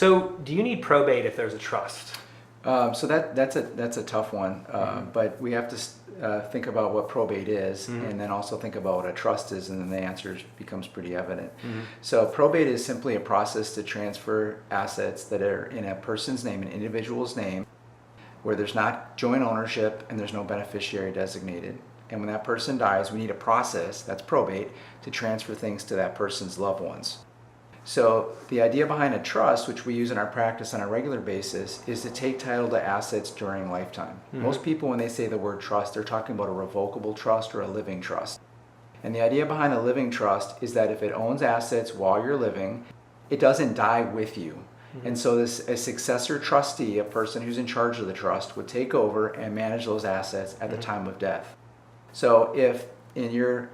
So do you need probate if there's a trust? So that's a tough one, but we have to think about what probate is, and then also think about what a trust is, and then the answer becomes pretty evident. So probate is simply a process to transfer assets that are in a person's name, an individual's name, where there's not joint ownership and there's no beneficiary designated. And when that person dies, we need a process, that's probate, to transfer things to that person's loved ones. So the idea behind a trust, which we use in our practice on a regular basis, is to take title to assets during lifetime. Most people, when they say the word trust, they're talking about a revocable trust or a living trust. And the idea behind a living trust is that if it owns assets while you're living, it doesn't die with you. And so a successor trustee, a person who's in charge of the trust, would take over and manage those assets at the time of death. So if in your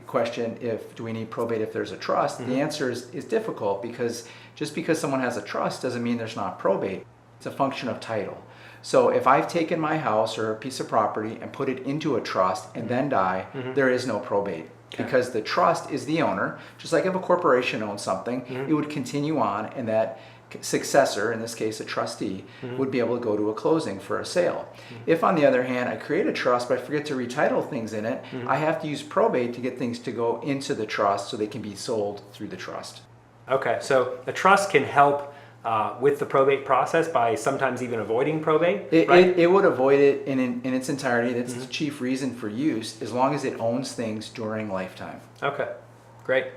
question, do we need probate if there's a trust, the answer is difficult, because just because someone has a trust doesn't mean there's not probate. It's a function of title. So if I've taken my house or a piece of property and put it into a trust and then die, there is no probate. Okay. Because the trust is the owner. Just like if a corporation owns something, it would continue on, and that successor, in this case a trustee, would be able to go to a closing for a sale. If, on the other hand, I create a trust but I forget to retitle things in it, I have to use probate to get things to go into the trust so they can be sold through the trust. Okay, so a trust can help with the probate process by sometimes even avoiding probate, right? It would avoid it in its entirety. That's the chief reason for use, as long as it owns things during lifetime. Okay, great.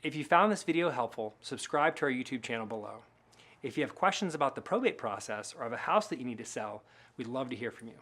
If you found this video helpful, subscribe to our YouTube channel below. If you have questions about the probate process or have a house that you need to sell, we'd love to hear from you.